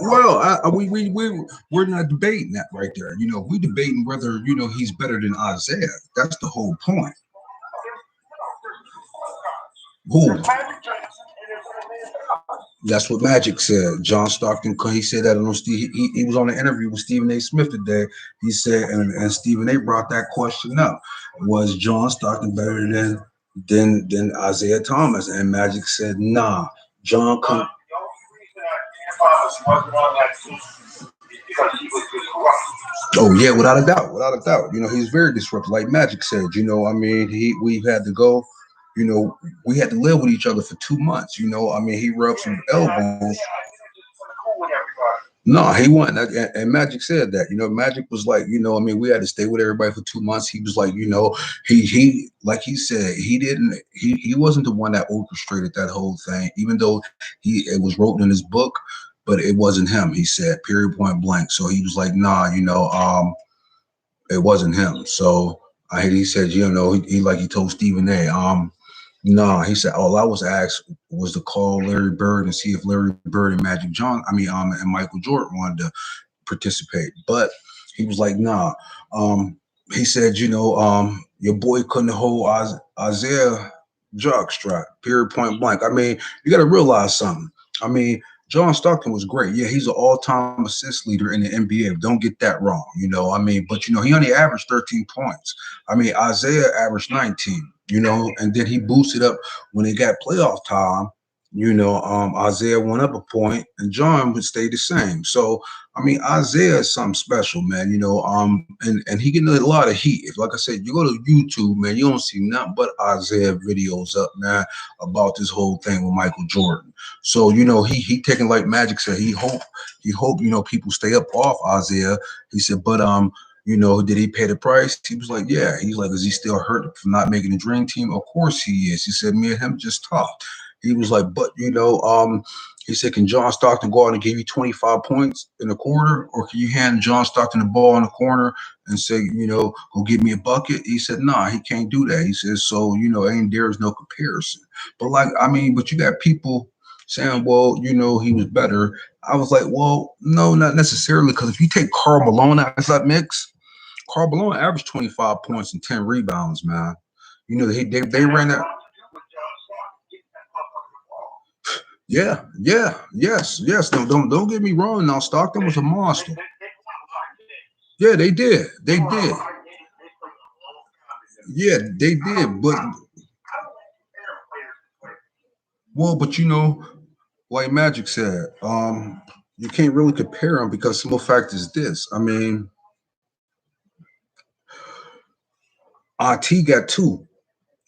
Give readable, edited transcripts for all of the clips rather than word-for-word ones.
Well, we're not debating that right there. You know, we debating whether he's better than Isaiah. That's the whole point. Who? That's what Magic said. John Stockton, he said that on Steve. He was on an interview with Stephen A. Smith today. He said, and Stephen A. brought that question up: was John Stockton better than Isiah Thomas? And Magic said, nah. John come. Oh yeah, without a doubt, without a doubt. You know, he's very disruptive. Like Magic said, I mean, we've had to go. We had to live with each other for 2 months. I mean, he rubbed some elbows. No, he wasn't. And Magic said that. Magic was like, I mean, we had to stay with everybody for 2 months. He was like, he like he said, he wasn't the one that orchestrated that whole thing, even though it was written in his book, but it wasn't him. He said, period, point blank. So he was like, nah, it wasn't him. So he said, he told Stephen A. No, he said all I was asked was to call Larry Bird and see if Larry Bird and and Michael Jordan wanted to participate. But he was like, nah. He said, your boy couldn't hold Isaiah jockstrap, period, point blank. I mean, you got to realize something. I mean, John Stockton was great. Yeah, he's an all-time assist leader in the NBA. Don't get that wrong. I mean, but he only averaged 13 points. I mean, Isaiah averaged 19. And then he boosted up when it got playoff time. Isaiah went up a point, and John would stay the same. So, I mean, Isaiah is something special, man. And he getting a lot of heat. If, like I said, you go to YouTube, man, you don't see nothing but Isaiah videos up, man, about this whole thing with Michael Jordan. So, he taking, like Magic said, he hope people stay up off Isaiah. He said, but did he pay the price? He was like, yeah. He's like, is he still hurt for not making the dream team? Of course he is. He said, me and him just talked. He was like, but he said, can John Stockton go out and give you 25 points in a quarter, or can you hand John Stockton the ball in the corner and say, go give me a bucket? He said, nah, he can't do that. He says, so ain't there's no comparison. But but you got people saying, well, he was better. I was like, well, no, not necessarily, because if you take Karl Malone out of that mix, Karl Malone averaged 25 points and 10 rebounds, man. They ran that. Yeah, yeah, yes, yes. Don't get me wrong. Now Stockton was a monster. Yeah, they did. They did. Yeah, they did. But well, but like Magic said, you can't really compare them because simple fact is this. I mean, RT got two.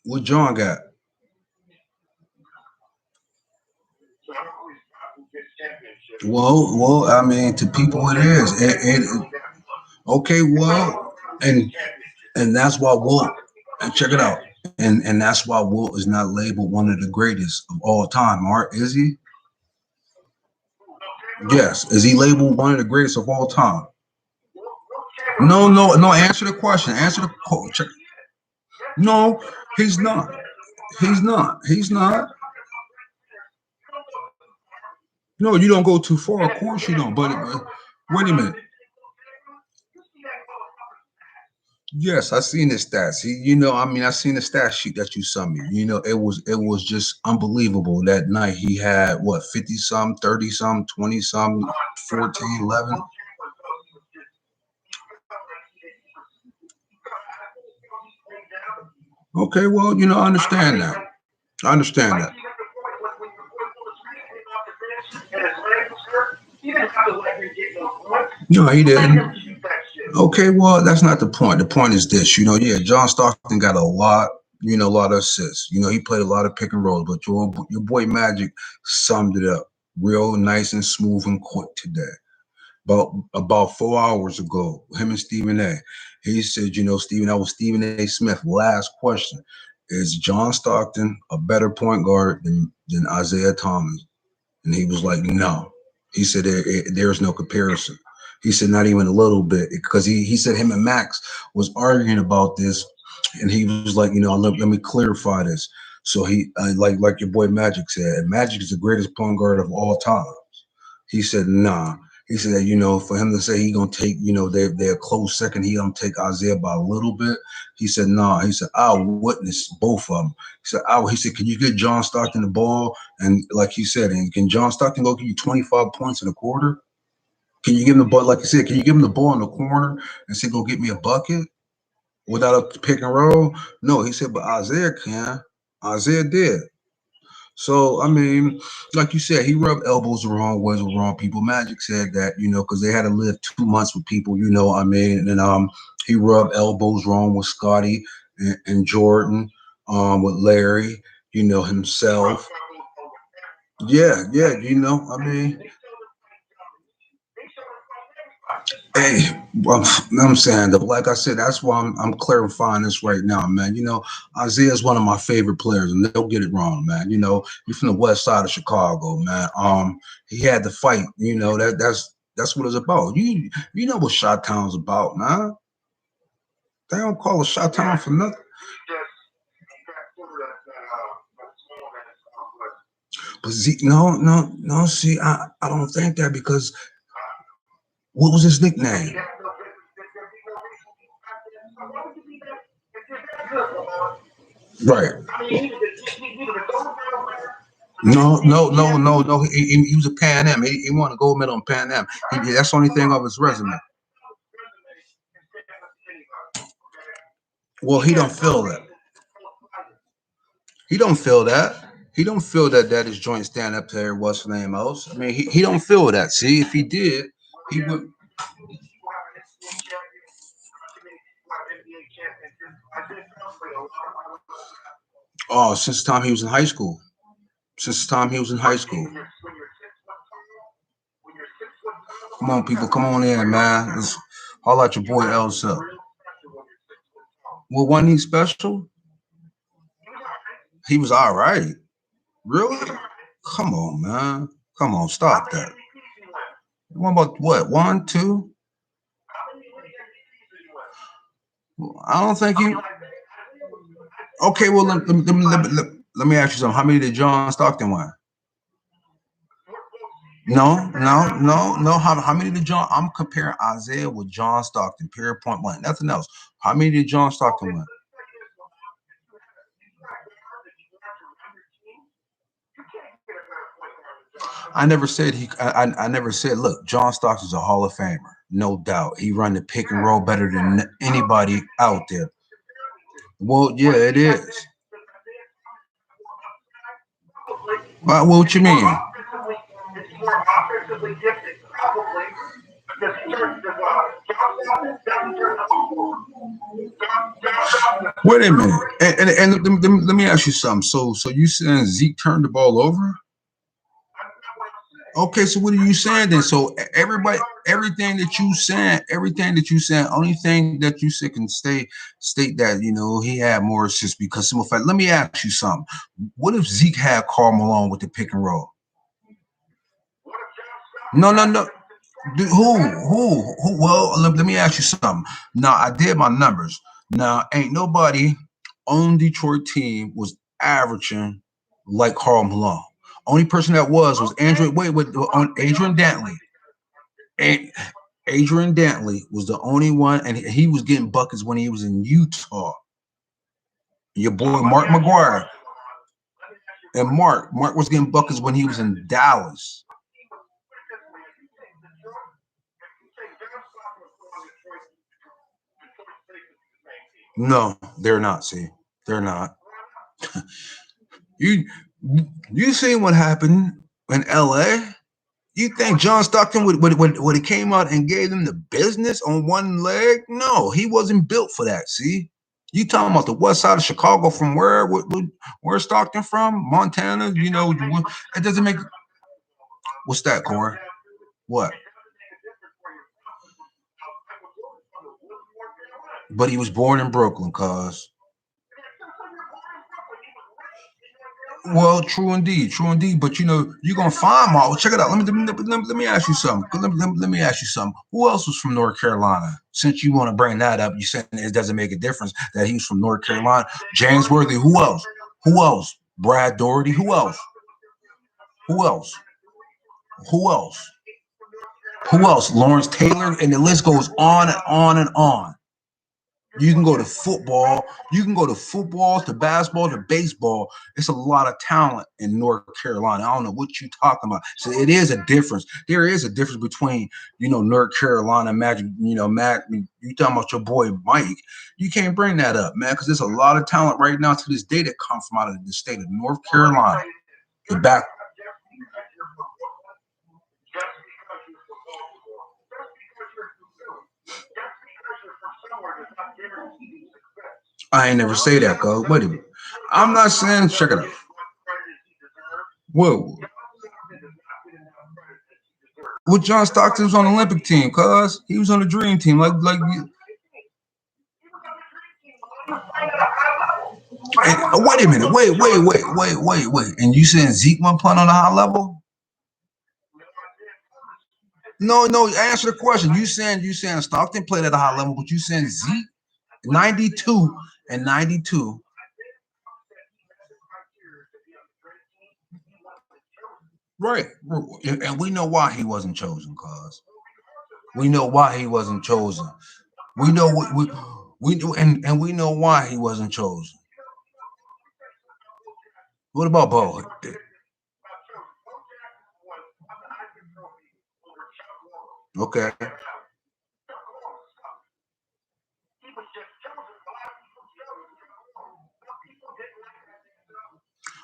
What John got? Well, I mean, to people it is. Okay, well, and that's why Wilt. And check it out. And that's why Wilt is not labeled one of the greatest of all time. Art, is he? Yes. Is he labeled one of the greatest of all time? No, no, no. Answer the question. Answer the question. No, he's not. He's not. He's not. No, you don't go too far. Of course you don't. But wait a minute. Yes, I seen the stats. I seen the stat sheet that you sent me. It was just unbelievable that night. He had what 50 some, 30 some, 20 some, 14, 11. Okay, well, I understand that. I understand that. No, he didn't. Okay, well, that's not the point. The point is this, yeah, John Stockton got a lot of assists. He played a lot of pick and rolls, but your boy Magic summed it up real nice and smooth and quick today. About 4 hours ago, him and Stephen A. He said, Stephen, that was Stephen A. Smith. Last question: is John Stockton a better point guard than Isiah Thomas? And he was like, no. He said there's no comparison. He said not even a little bit, because he said him and Max was arguing about this, and he was like, let me clarify this. So he like your boy Magic said, Magic is the greatest point guard of all time. He said, nah. He said that, for him to say he gonna take, they're a close second, he gonna take Isaiah by a little bit. He said, nah. He said, I'll witness both of them. He said, can you get John Stockton the ball? And like he said, and can John Stockton go give you 25 points in a quarter? Can you give him the ball, like you said, can you give him the ball in the corner and say, go get me a bucket without a pick and roll? No, he said, but Isaiah can. Isaiah did. So I mean, like you said, he rubbed elbows the wrong ways with wrong people. Magic said that, because they had to live 2 months with people, I mean, and he rubbed elbows wrong with Scotty and Jordan, with Larry, himself. Yeah, yeah, I mean, hey, I'm saying that, like I said, that's why I'm clarifying this right now, man. Isaiah is one of my favorite players, and they'll get it wrong, man. He's from the west side of Chicago, man. He had to fight. That's what it's about. You know what Shot Town's about, man. They don't call it Shot Town for nothing. But Zeke, no, no, no. See, I don't think that because what was his nickname? Right. No, no, no, no, no. He was a Pan Am. He won a gold medal in Pan Am. That's the only thing of his resume. Well, he don't feel that. He don't feel that. He don't feel that his joint stand up to what's the name else. I mean, he don't feel that. See, if he did, he would. Oh, since the time he was in high school. Since the time he was in high school. Come on, people, come on in, man. Let's holler at your boy LSelb. Well, wasn't he special? He was all right. Really? Come on, man. Come on, stop that. What about what? One, two? I don't think he. Okay, well, let me ask you something. How many did John Stockton win? No, no, no, no. How many did John? I'm comparing Isaiah with John Stockton. Period. Point blank. Nothing else. How many did John Stockton win? I never said he. I never said. Look, John Stockton's a Hall of Famer, no doubt. He run the pick and roll better than anybody out there. Well, yeah, it is. What you mean? Wait a minute. And let me ask you something. So you saying Zeke turned the ball over? Okay, so what are you saying then? So everybody, everything that you saying, only thing that you said can state that he had more assists because simple fact. Let me ask you something. What if Zeke had Karl Malone with the pick and roll? No, no, no. Who? Well, let me ask you something. Now, I did my numbers. Now, ain't nobody on Detroit team was averaging like Karl Malone. Only person that was Andrew. Wait, on Adrian Dantley. A- Adrian Dantley was the only one, and he was getting buckets when he was in Utah. Your boy Mark McGuire and Mark was getting buckets when he was in Dallas. No, they're not. See, they're not. You you seen what happened in L.A.? You think John Stockton would have came out and gave them the business on one leg? No, he wasn't built for that. See, you talking about the west side of Chicago from where Stockton from? Montana? It doesn't make. What's that, Corey? What? But he was born in Brooklyn, cuz. Well, true indeed. But you're gonna find Mark. Well, check it out. Let me ask you something. Let me ask you something. Who else was from North Carolina? Since you want to bring that up, you said it doesn't make a difference that he's from North Carolina. James Worthy. Who else? Who else? Brad Doherty. Who else? Who else? Who else? Who else? Lawrence Taylor, and the list goes on and on and on. You can go to football. You can go to football, to basketball, to baseball. It's a lot of talent in North Carolina. I don't know what you're talking about. So it is a difference. There is a difference between, North Carolina, Magic, Mac. You talking about your boy Mike. You can't bring that up, man, because there's a lot of talent right now to this day that come from out of the state of North Carolina. The back. I ain't never say that, cuz. Wait a minute. I'm not saying check it out. Whoa. Well, John Stockton was on the Olympic team, cuz he was on the dream team. Wait a minute. Wait. And you saying Zeke went playing on a high level? No. Answer the question. You saying Stockton played at a high level, but you saying Zeke 92 and 92. Right. And we know why he wasn't chosen, cuz. We know why he wasn't chosen. We know what we do, and we know why he wasn't chosen. What about Bo? Okay.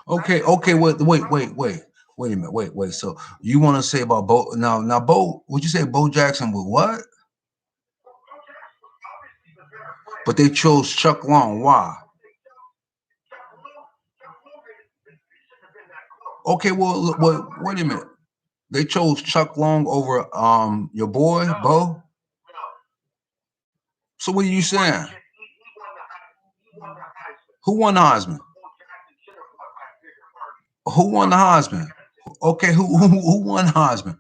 Okay. Wait a minute. Wait. So you want to say about Bo now? Bo, would you say Bo Jackson with what? But they chose Chuck Long. Why? Okay. Well, wait a minute. They chose Chuck Long over your boy Bo. So what are you saying? Who won the Heisman? Who won the Heisman? Okay, who won Heisman?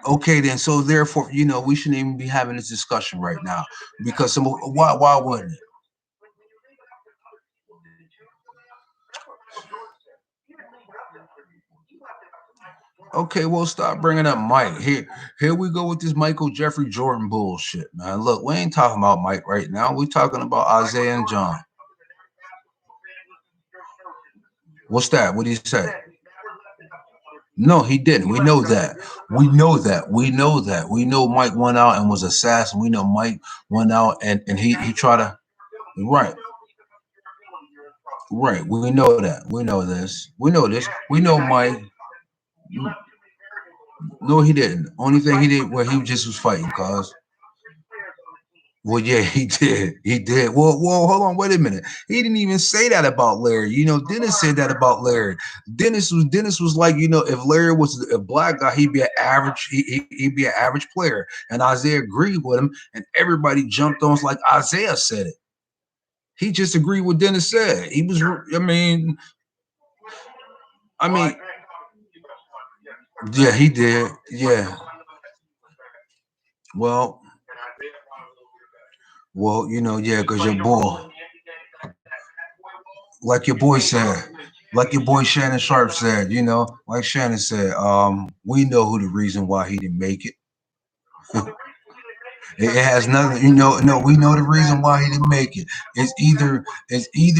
Okay, then. So therefore, we shouldn't even be having this discussion right now because why wouldn't it? Okay, well, stop bringing up Mike. Here we go with this Michael Jeffrey Jordan bullshit, man. Look, we ain't talking about Mike right now. We're talking about Isaiah and John. What's that? What did he say? No, he didn't. We know that. We know that. We know that. We know Mike went out and was assassin. We know Mike went out and he tried to. Right. Right. We know that. We know this. We know this. We know Mike. No, he didn't. Only thing he did, well, he just was fighting, cause. Well, yeah, he did. He did. Well, hold on. Wait a minute. He didn't even say that about Larry. Dennis said that about Larry. Dennis was like, if Larry was a black guy, he'd be an average. He'd be an average player. And Isaiah agreed with him, and everybody jumped on. It's like Isaiah said it. He just agreed with Dennis said. He was. I mean. Yeah, he did. Yeah. Well, yeah, because your boy, like your boy said, like your boy Shannon Sharp said, like Shannon said, we know who the reason why he didn't make it. It has nothing, no, we know the reason why he didn't make it. It's either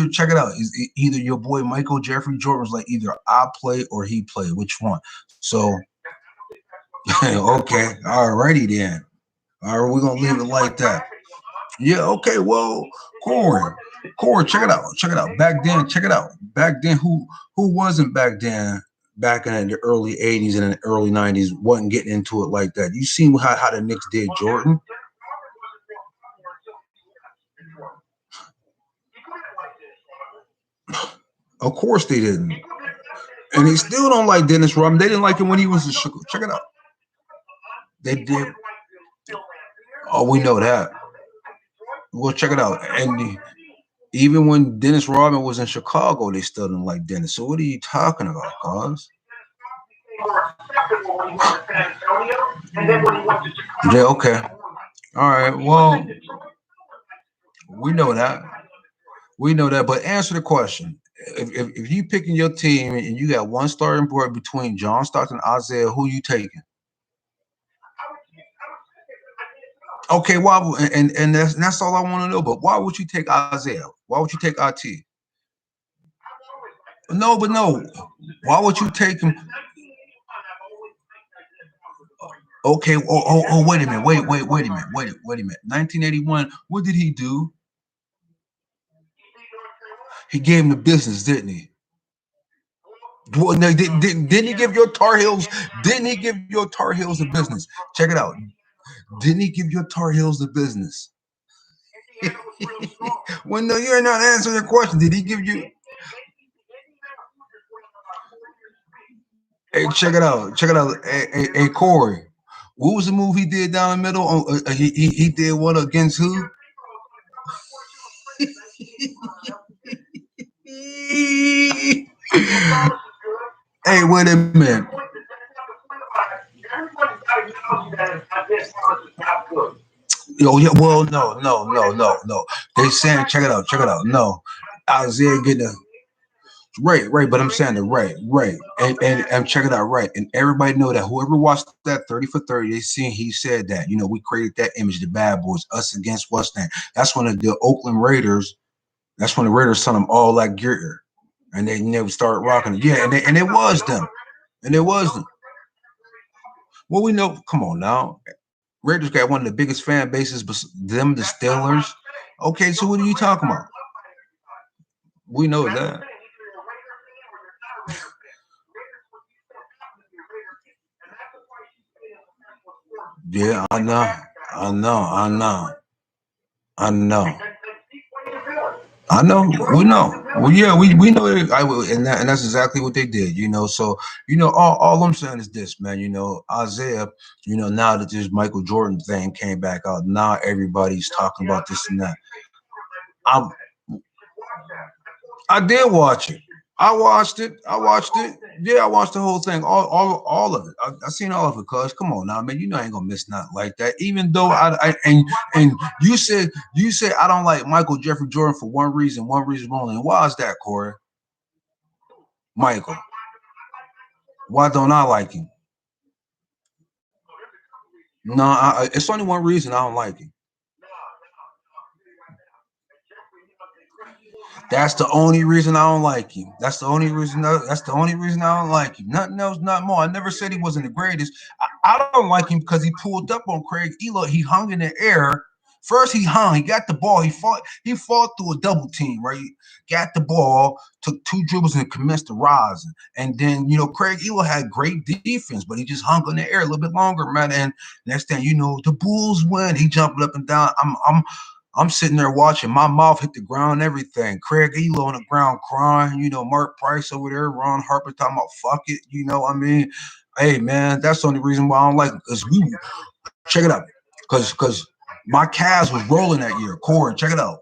check it out. Either your boy Michael Jeffrey Jordan was like either I play or he played. Which one? So okay, alrighty then. All right, we're gonna leave it like that. Yeah, okay. Well, Corey, check it out. Check it out. Back then, check it out. Back then, who wasn't back then? Back in the early '80s and in the early '90s, wasn't getting into it like that. You seen how the Knicks did Jordan? Of course they didn't, and they still don't like Dennis Rodman. They didn't like him when he was in Chicago. Check it out. They did. Oh, we know that. Well, check it out. And even when Dennis Rodman was in Chicago, they still didn't like Dennis. So what are you talking about, cuz? Yeah, okay. All right. Well, we know that. We know that. But answer the question. If you picking your team and you got one starting board between John Stockton and Isaiah, who you taking? Okay, why? And that's all I want to know. But why would you take Isaiah? Why would you take IT? No, but no. Why would you take him? Okay. Oh, wait a minute. Wait a minute. Wait a minute. 1981. What did he do? He gave him the business, didn't he? Well, no, didn't he give your Tar Heels? Didn't he give your Tar Heels the business? Check it out. Didn't he give your Tar Heels the business? Well, no, you're not answering the question. Did he give you? Hey, check it out. Check it out. Hey, Corey. What was the move he did down the middle? He did one against who? Hey, wait a minute. Yo, yeah, well, no. They saying, check it out. No, Isaiah getting a right, but I'm saying the right, and check it out, right, and everybody know that whoever watched that 30 for 30, they seen he said that we created that image, the bad boys, us against what's that? That's when the Oakland Raiders. That's when the Raiders sent them all like gear, and they never started rocking it. Yeah, and it was them, and it was them. Well, we know. Come on now, Raiders got one of the biggest fan bases, but them the Steelers. Okay, so what are you talking about? We know that. Yeah, I know. I know. I know. I know. I know. We know. Well, yeah, we know it. And that's exactly what they did. So all I'm saying is this, man. Isaiah. Now that this Michael Jordan thing came back out, now everybody's talking about this and that. I I did watch it. I watched it. I watched it. Yeah, I watched the whole thing, all of it. I seen all of it. Cause come on now, man, I ain't gonna miss nothing like that. Even though and you said I don't like Michael Jeffrey Jordan for one reason only. And why is that, Corey? Michael, why don't I like him? No, it's only one reason I don't like him. That's the only reason I don't like him. That's the only reason. That's the only reason I don't like him. Nothing else, not more. I never said he wasn't the greatest. I don't like him because he pulled up on Craig Elo. He hung in the air. First, he hung. He got the ball. He fought. He fought through a double team. Right. Got the ball. Took two dribbles and commenced to rise. And then Craig Elo had great defense, but he just hung in the air a little bit longer, man. And next thing the Bulls win. He jumped up and down. I'm sitting there watching. My mouth hit the ground, everything. Craig Elo on the ground crying. Mark Price over there. Ron Harper talking about fuck it. I mean, hey man, that's the only reason why I don't like it. Because we check it out. Because my Cavs was rolling that year. Corey, check it out.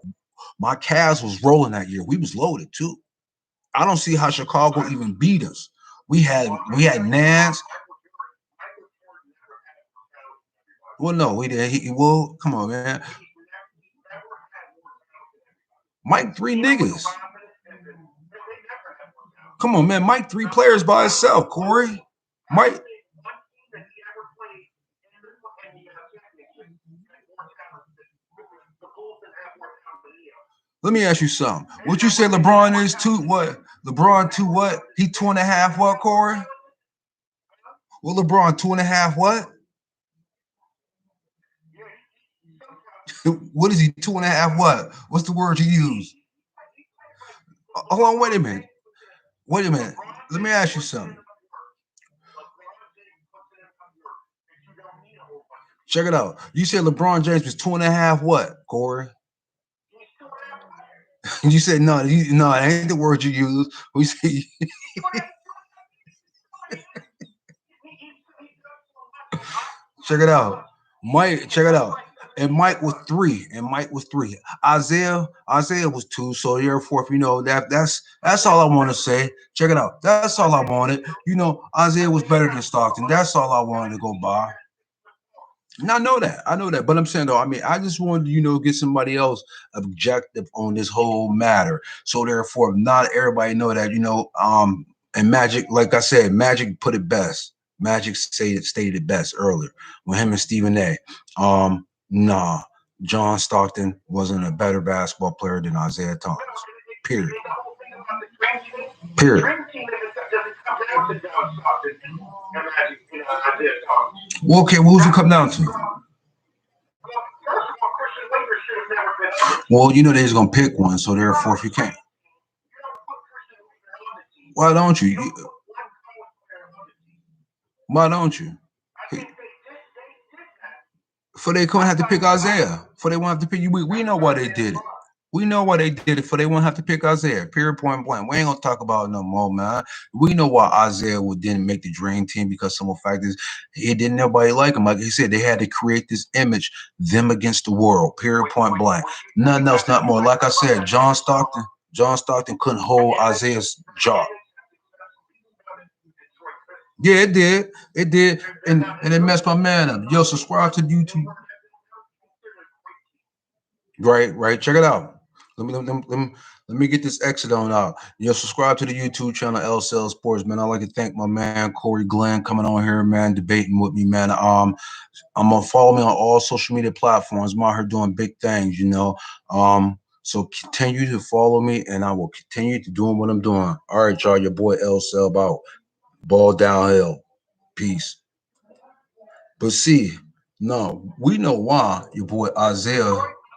My Cavs was rolling that year. We was loaded too. I don't see how Chicago even beat us. We had Nance. Well, no, we did. Well, come on, man. Mike three niggas. Come on, man. Mike three players by himself, Corey. Mike. Let me ask you something. What you say LeBron is two what? LeBron two what? He two and a half what, Corey? Well, LeBron two and a half what? What is he two and a half what? What's the word you use? Hold on, wait a minute. Wait a minute. Let me ask you something. Check it out. You said LeBron James was two and a half what, Corey? You said no, no, that ain't the word you use. We say check it out. Mike, check it out. And Mike was three. And Mike was three. Isaiah was two. So you're fourth. That's all I want to say. Check it out. That's all I wanted. Isaiah was better than Stockton. That's all I wanted to go by. And I know that. I know that. But I'm saying though, I mean, I just wanted to, get somebody else objective on this whole matter. So therefore, not everybody know that, and Magic, like I said, Magic put it best. Magic stated it best earlier with him and Stephen A. Nah, John Stockton wasn't a better basketball player than Isiah Thomas. Period. Period. Well, okay, well, who's it come down to? Well, you know they's gonna pick one, so therefore, if you can't, why don't you? Why don't you? For they couldn't have to pick Isaiah. For they won't have to pick you. We know why they did it. We know why they did it. For they won't have to pick Isaiah. Period. Point blank. We ain't gonna talk about it no more, man. We know why Isaiah didn't make the dream team because some of the fact is it didn't nobody like him. Like he said, they had to create this image, them against the world. Period. Point blank. Nothing else, not more. Like I said, John Stockton couldn't hold Isaiah's jaw. Yeah, it did. It did. And it messed my man up. Yo, subscribe to YouTube. Right, right. Check it out. Let me get this exit on out. Yo, subscribe to the YouTube channel LSelb Sports, man. I'd like to thank my man Corey Glenn coming on here, man, debating with me, man. I'm gonna follow me on all social media platforms. I'm out here doing big things, you know. So continue to follow me, and I will continue to doing what I'm doing. All right, y'all. Your boy LSelb out. Ball downhill. Peace. But see, no, we know why your boy Isaiah